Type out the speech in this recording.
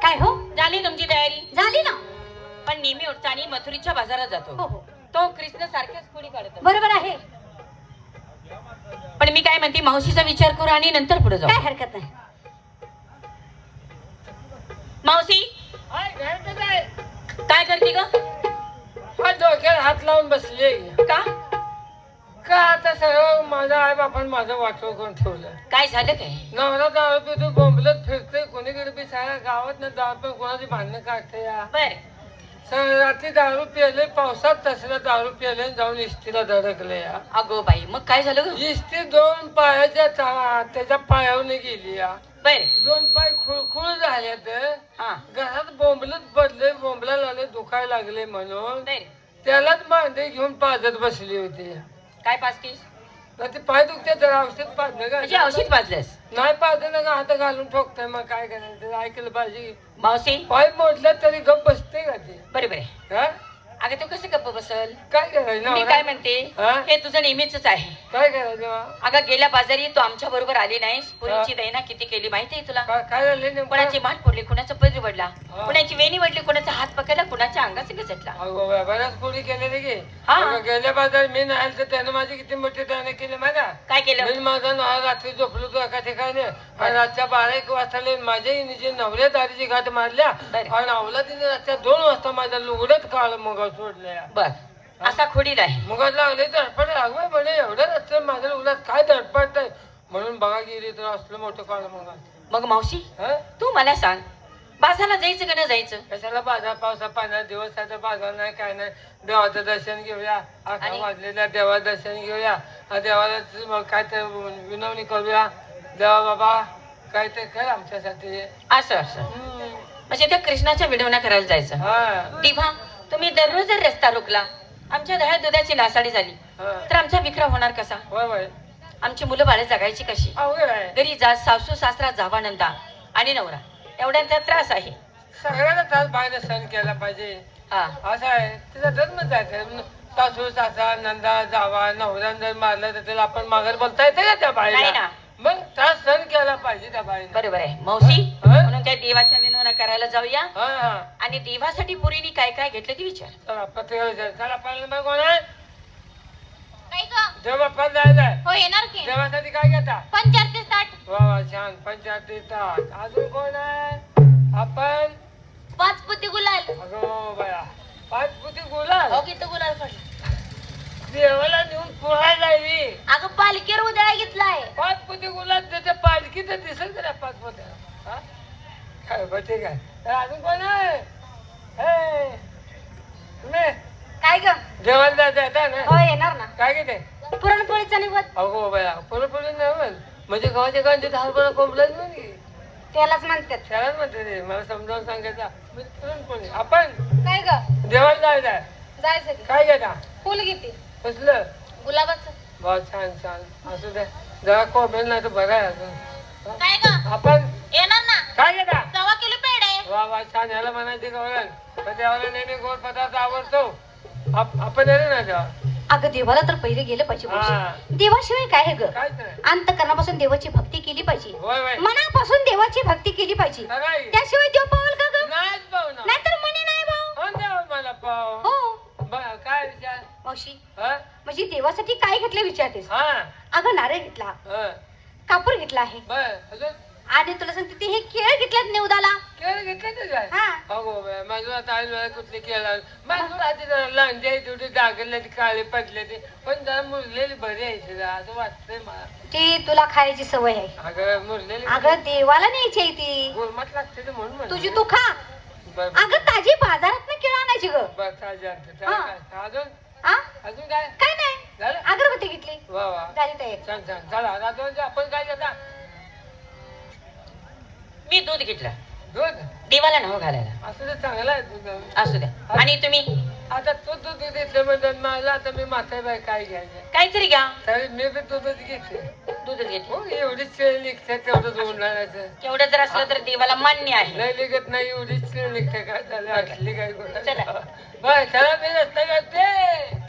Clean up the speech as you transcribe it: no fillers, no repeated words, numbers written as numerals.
काय हो? झाली तुमची तयारी? झाली ना. पण नेहमी उठताना मथुरीच्या बाजारात जातो. हो हो, तो कृष्ण सारख्याच खोडी काढतो. बरोबर आहे. पण मी काय म्हणते, मावशीचा विचार करू आणि नंतर पुढे जाऊ. काय हरकत नाही. मावशी काय करते ग? डोक्यात हात लावून बसले. का का आता सगळं माझ्या आई बापान माझं वाटव करून ठेवलं. काय झालं काय? नवरा दारू पितो बोंबलत फिरतोय, कोणीकडे बी सगळ्या गावात ना दारू पण कोणाची भांडणं काढते या. बर रात्री दारू पिले, पावसात तसला दारू पिले जाऊन इष्टीला धडकले या. अगो बाई, मग काय झालं ग? इष्टी 2 पायाच्या त्याच्या पायावरने गेली या. बर 2 पाय खुळखुळ झाले. हा घरात बोंबलत पडले, बोंबला लागले, दुखायला लागले म्हणून बर त्यालाच मांडे घेऊन पाजत बसली होती. काय पाजतीस? ते पाय दुखते तर औषध पाजलं का? म्हणजे औषध पाजलंस? नाही पाजलं का हात घालून ठोकताय. मग काय करायचं, ऐकलं पाहिजे. मावशी पाय मोडलं तरी गप बसते का ते? बरोबर आहे. हा? अगं तू कसं गप्प बसल? काय करायचं मी काय म्हणते, हा? हे तुझं नेहमीच आहे. काय करायचं? अगं गेल्या बाजारी तू आमच्या बरोबर आली नाहीस. पुरीची दैना किती केली माहितीये तुला? काय झालं नेमकं? कोणाची माठ फोडली, कोणाचा पदरी वडला, हा. कोणाची वेणी वडली, कोणाचा हात पकडला, कोणाच्या अंगाचं घसटला. अगो बाई, बऱ्याच पोळी केले रे गे. हा. अगं, गेल्या बाजार मी नाही तर त्यानं माझी किती मोठी दाणे केले माझ्या. काय केलं? मी माझा नवरा रात्री झोपलो तो एका ठिकाणी आणि रातच्या 12-1 वाजता माझ्या निजे नवऱ्या दारीची घाट मारल्या बरं. आणि अवलादीने रातच्या 2 वाजता माझ्या लुगडत काळ मग सोडल्या. बर असा खोडील आहे. मग लागले धडपड लागवे म्हणे एवढं रस्ते माझ्या उलट काय धडपड आहे म्हणून बघा गेली तर असलं मोठं काळ मग. मग मावशी हं? तू मला सांग, बाजारला जायचं का न जायचं? कशाला बाजार पावसा पाण्यात दिवस आहे तर बाजार नाही काय नाही. देवाचं दर्शन घेऊया, 11 आणि? वाजलेल्या देवाचं दर्शन घेऊया, देवाला मग काय तर विनवणी करूया. देवा बाबा काय ते कर आमच्यासाठी. असं असं म्हणजे त्या कृष्णाच्या विडवण्या करायला जायचं. हा दिभा, तुम्ही दररोज जर रस्ता रोखला, आमच्या दह्या दुधाची नासाडी झाली तर आमचा विक्रम होणार कसा? होय होय आमची मुलं बाळ जगायची कशी? अवघड आहे. घरी जा सासू सासरा जावा नंदा आणि नवरा एवढ्यांचा त्रास आहे. सगळ्याला त्रास बाहेर सहन केला पाहिजे. हा असं आहे तिचा धर्मच आहे. सासू सासरा नंदा जावा नवऱ्यानं जर मारलं तर त्याला आपण माघार बोलता येते का त्या नाही बाईला? ना. मग त्रास सहन केला पाहिजे त्या बाईला. बरोबर आहे मावशी. हा? म्हणून त्या देवाच्या विनवण्या करायला जाऊया हा हा आणि देवासाठी पुरीनी काय काय घेतलं ते विचार. चला पत्रिका चला पाहिलं मग कोण आहे? काय ग? देव बाप्पा जायचंय. हो येणार की. देवासाठी काय घेता? 45 ते 60. वा वा छान 85 तास. अजून कोण आहे? आपण 5 पुती गुलाल. अगो बाया 5 पुती गुलाल हो किती गुलाल पडले? देवाला नेऊन पोहायला लागली. अगं पालखीवर उद्या घेतलाय. 5 पुती गुलाब त्याच्या पालखी तर दिसेल का 5 पुत्या? हा? काय बरं ठीक आहे. तर अजून कोण आहे? हे, तुम्ही काय ग? जेवायला जायचं आता ना? हो येणार ना. काय घेते? पुरणपोळीचा निवद. अगो बाया पुरणपोळी नाही म्हण. म्हणजे गव्हाच्या कांदे 10 रुपयाला कोंबलाच नाही. त्यालाच म्हणतात. त्यालाच म्हणते रे मला समजावून सांगायचा. म्हणजे पुरणपोळी आपण काय ग? जेवायला जायचं आहे. जायचं की. काय घेता? फुल घेते. कसलं? गुलाबाचं. बहुत छान छान असू द्या. जरा कोंबेल नाही तर बरं आहे अजून. काय ग? आपण येणार ना. काय घेता? 1.25 किलो पेढे. वा वा छान. याला म्हणायचे गवळण तर देवाला नेहमी गोड पदार्थ आवडतो. आपण येणार ना तेव्हा? अगं देवाला तर पहिले गेलं पाहिजे हा. मावशी. देवाशिवाय काय आहे ग? काहीच नाही. अंतकरणापासून देवाची भक्ती केली पाहिजे. होय होय मनापासून देवाची भक्ती केली पाहिजे. सगळी त्याशिवाय देव पावल का ग? नाहीच पाहू ना. नाहीतर मने नाही भाऊ. हो देवा मला पाहू. हो बरं, काय विचार? मावशी, हा म्हणजे देवासाठी काय घेतलं विचारतेस? हा अगं नारळ घेतला, हा. कापूर घेतला आहे बर अजून आणि तुला सांगते ते हे केळ घेतल्यात निवदाला. केळ घेतले ते काय? हा. अगो बाय माझं आता आई मला कुठली केळ माझं आधी जरा लांजे तेवढी डागरले ती काळे पडले ते पण जरा मुरलेली बरी आहे जरा असं वाटतंय मला. ती तुला खायची सवय आहे. अगं मुरलेली अगं देवाला न्यायची आहे ती. गोलमट लागते ते म्हणून म्हणते. तुझी तू खा. बर अगं ताजी बाजारात केळ आणायची ग. बर ताजी आणते. हा. काय? अजून हा अजून काय काय नाही, झालं? अगरबत्ती घेतली, वा वा झाली तयारी. छान छान चला रात्री आपण काय घेता? मी दूध घेतलं दूध देवाला नाव घालायला. असं तर चांगलं आहे दूध. असू द्या. आणि तुम्ही आता तू दूध घेतलं म्हणजे मला आता मी माथा बाय काय घ्यायचं काहीतरी घ्या. तरी मी बी दूधच घेते. दूधच घेतलं. हो एवढीच शेळ निघते तेवढंच उन्हाळ्याचं. केवढं जर असलं तर देवाला मान्य आहे. नाही निघत नाही एवढीच शेळ निघते काय झालं असली काय गोष्ट. चला. बरं चला मी रस्ता करते.